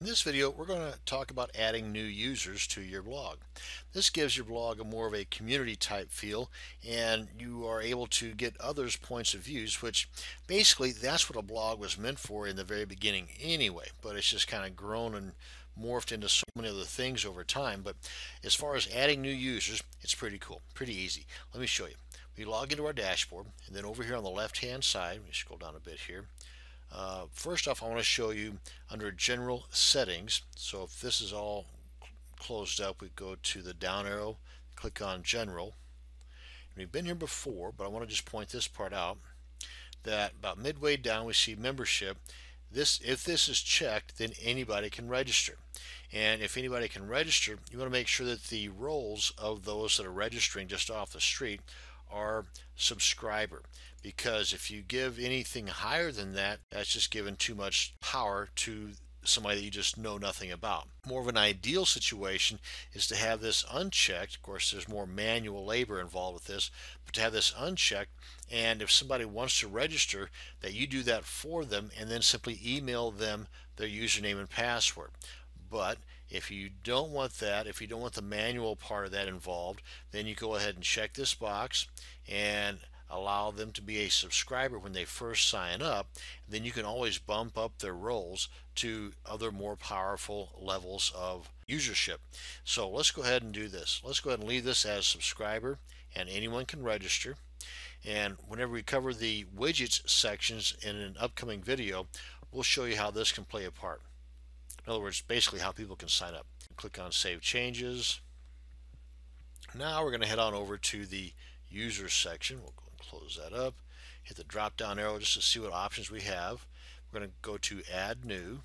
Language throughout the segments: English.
In this video, we're going to talk about adding new users to your blog. This gives your blog a more of a community type feel, and you are able to get others' points of views, which basically that's what a blog was meant for in the very beginning anyway, but it's just kind of grown and morphed into so many other things over time. But as far as adding new users, it's pretty cool, pretty easy. Let me show you. We log into our dashboard, and then over here on the left hand side, let me scroll down a bit here. First off, I want to show you under general settings. So if this is all closed up, we go to the down arrow, click on general. And we've been here before, but I want to just point this part out that about midway down we see membership. If this is checked, then anybody can register. And if anybody can register, you want to make sure that the roles of those that are registering just off the street are subscriber, because if you give anything higher than that, that's just giving too much power to somebody that you just know nothing about. More of an ideal situation is to have this unchecked. Of course, there's more manual labor involved with this, but to have this unchecked, and if somebody wants to register, that you do that for them and then simply email them their username and password. But if you don't want that, if you don't want the manual part of that involved, then you go ahead and check this box and allow them to be a subscriber when they first sign up. Then you can always bump up their roles to other more powerful levels of usership. So let's go ahead and do this. Let's go ahead and leave this as subscriber, and anyone can register. And whenever we cover the widgets sections in an upcoming video, we'll show you how this can play a part. In other words, basically how people can sign up. Click on Save Changes. Now we're going to head on over to the Users section. We'll go and close that up. Hit the drop down arrow just to see what options we have. We're going to go to Add New.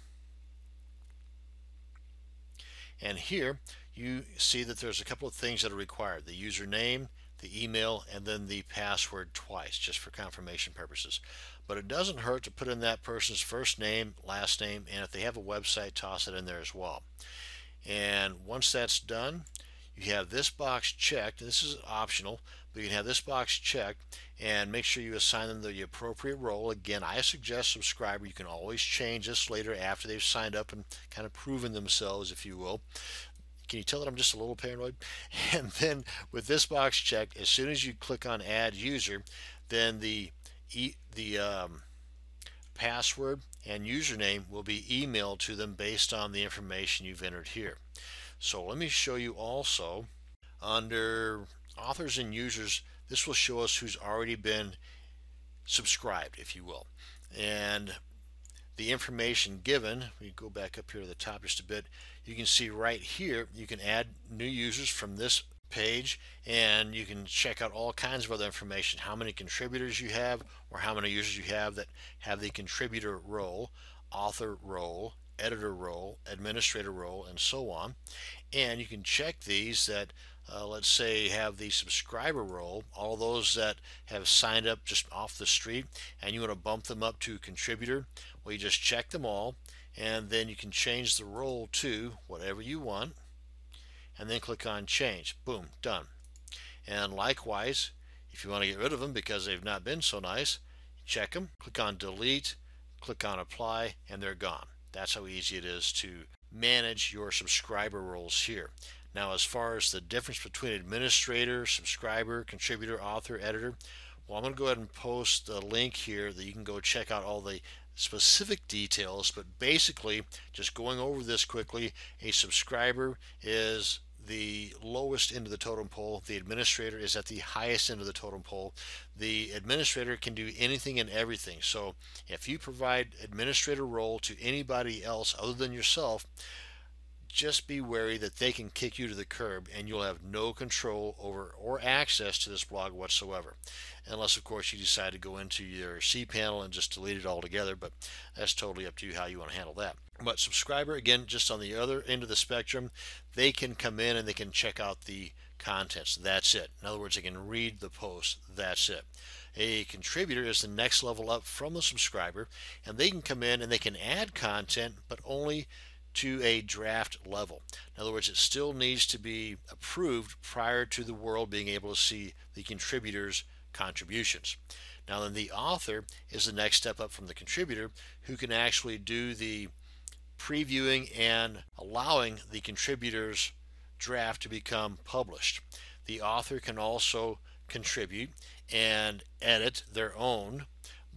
And here you see that there's a couple of things that are required. The username, the email, and then the password twice, just for confirmation purposes. But it doesn't hurt to put in that person's first name, last name, and if they have a website, toss it in there as well. And once that's done, you have this box checked. This is optional, but you can have this box checked and make sure you assign them the appropriate role. Again, I suggest subscriber. You can always change this later after they've signed up and kind of proven themselves, if you will. Can you tell that I'm just a little paranoid? And then with this box checked, as soon as you click on Add User, then the password and username will be emailed to them based on the information you've entered here. So let me show you also under authors and users. This will show us who's already been subscribed, if you will. And the information given, we go back up here to the top just a bit, you can see right here you can add new users from this page, and you can check out all kinds of other information, how many contributors you have or how many users you have that have the contributor role, author role, editor role, administrator role, and so on. And you can check these that let's say have the subscriber role, all those that have signed up just off the street, and you want to bump them up to contributor. Well, you just check them all, and then you can change the role to whatever you want, and then click on change. Boom, done. And likewise, if you want to get rid of them because they've not been so nice, check them, click on delete, click on apply, and they're gone. That's how easy it is to manage your subscriber roles here. Now, as far as the difference between administrator, subscriber, contributor, author, editor, well, I'm going to go ahead and post a link here that you can go check out all the specific details. But basically, just going over this quickly, a subscriber is the lowest end of the totem pole. The administrator is at the highest end of the totem pole. The administrator can do anything and everything. So if you provide administrator role to anybody else other than yourself, just be wary that they can kick you to the curb and you'll have no control over or access to this blog whatsoever. Unless, of course, you decide to go into your cPanel and just delete it altogether, but that's totally up to you how you want to handle that. But subscriber, again, just on the other end of the spectrum, they can come in and they can check out the contents. That's it. In other words, they can read the post. That's it. A contributor is the next level up from the subscriber, and they can come in and they can add content, but only to a draft level. In other words, it still needs to be approved prior to the world being able to see the contributors' contributions. Now then, the author is the next step up from the contributor, who can actually do the previewing and allowing the contributor's draft to become published. The author can also contribute and edit their own,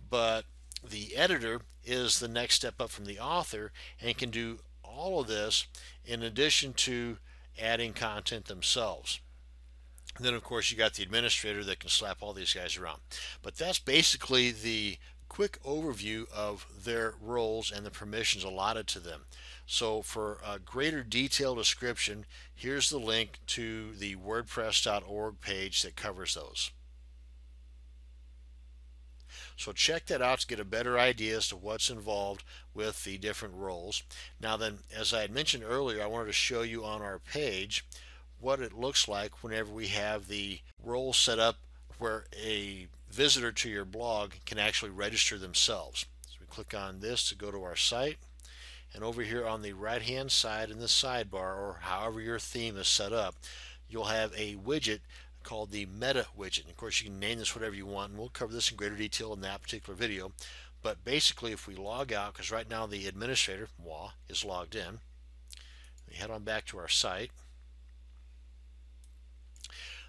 but the editor is the next step up from the author and can do all of this in addition to adding content themselves. And then of course you got the administrator that can slap all these guys around. But that's basically the quick overview of their roles and the permissions allotted to them. So for a greater detailed description, here's the link to the wordpress.org page that covers those. So check that out to get a better idea as to what's involved with the different roles. Now then, as I had mentioned earlier, I wanted to show you on our page what it looks like whenever we have the role set up where a visitor to your blog can actually register themselves. So we click on this to go to our site, and over here on the right hand side in the sidebar, or however your theme is set up, you'll have a widget called the meta widget. And of course you can name this whatever you want, and we'll cover this in greater detail in that particular video. But basically if we log out, because right now the administrator, moi, is logged in, we head on back to our site.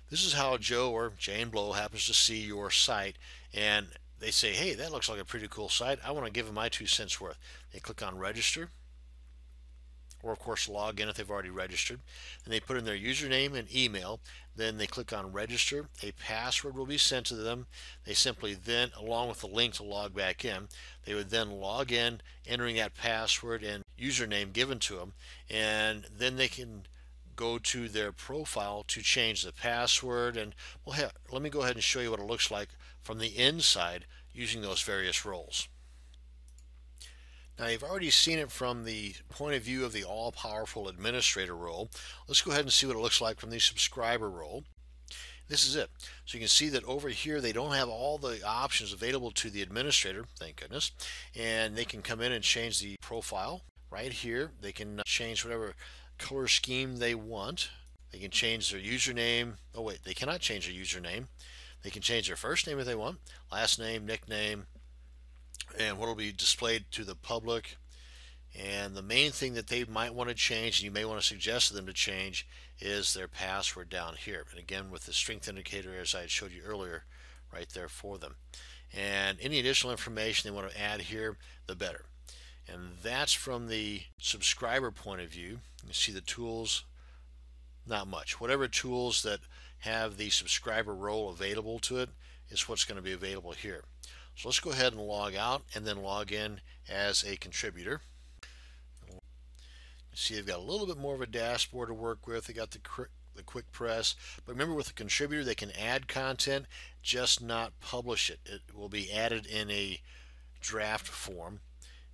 This is how Joe or Jane Blow happens to see your site, and they say, hey, that looks like a pretty cool site. I want to give them my 2 cents worth. They click on register, or of course log in if they've already registered, and they put in their username and email. Then they click on register. A password will be sent to them. They simply then, along with the link to log back in, they would then log in, entering that password and username given to them, and then they can go to their profile to change the password. And well, let me go ahead and show you what it looks like from the inside using those various roles. Now you've already seen it from the point of view of the all-powerful administrator role. Let's go ahead and see what it looks like from the subscriber role. This is it. So you can see that over here they don't have all the options available to the administrator, thank goodness, and they can come in and change the profile. Right here they can change whatever color scheme they want. They can change their username. Oh wait, they cannot change their username. They can change their first name if they want, last name, nickname, and what will be displayed to the public. And the main thing that they might want to change, and you may want to suggest to them to change, is their password down here. And again, with the strength indicator, as I showed you earlier, right there for them. And any additional information they want to add here, the better. And that's from the subscriber point of view. You see the tools, not much. Whatever tools that have the subscriber role available to it is what's going to be available here. So let's go ahead and log out and then log in as a contributor. You see they've got a little bit more of a dashboard to work with. They got the quick press, but remember with the contributor they can add content, just not publish it. It will be added in a draft form.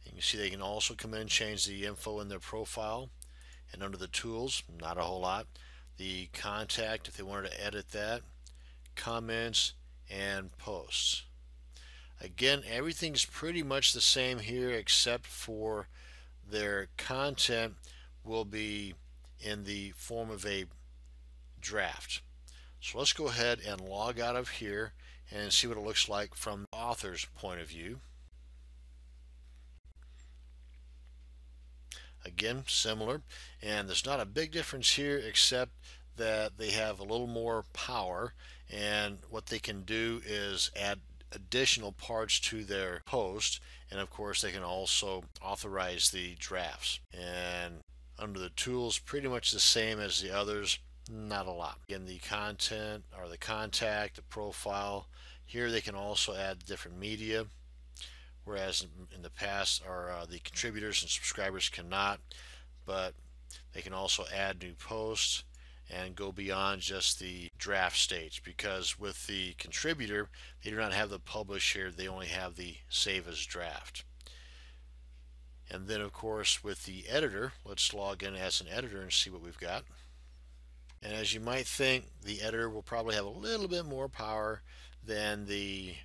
And you see they can also come in and change the info in their profile, and under the tools, not a whole lot. The contact, if they wanted to edit that, comments, and posts. Again, everything's pretty much the same here except for their content will be in the form of a draft. So let's go ahead and log out of here and see what it looks like from the author's point of view. Again, similar, and there's not a big difference here except that they have a little more power, and what they can do is add additional parts to their post, and of course they can also authorize the drafts. And under the tools, pretty much the same as the others, not a lot. In the content or the contact, the profile, here they can also add different media, whereas in the past the contributors and subscribers cannot, but they can also add new posts and go beyond just the draft stage, because with the contributor they do not have the publish here, they only have the save as draft. And then of course with the editor, let's log in as an editor and see what we've got. And as you might think, the editor will probably have a little bit more power than the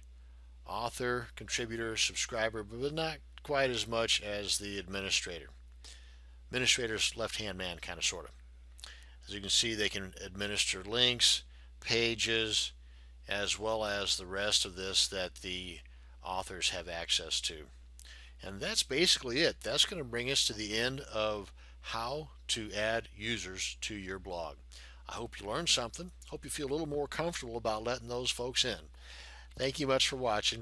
author, contributor, subscriber, but not quite as much as the administrator. Administrator's left-hand man, kind of, sort of. As you can see, they can administer links, pages, as well as the rest of this that the authors have access to. And that's basically it. That's going to bring us to the end of how to add users to your blog. I hope you learned something. Hope you feel a little more comfortable about letting those folks in. Thank you much for watching.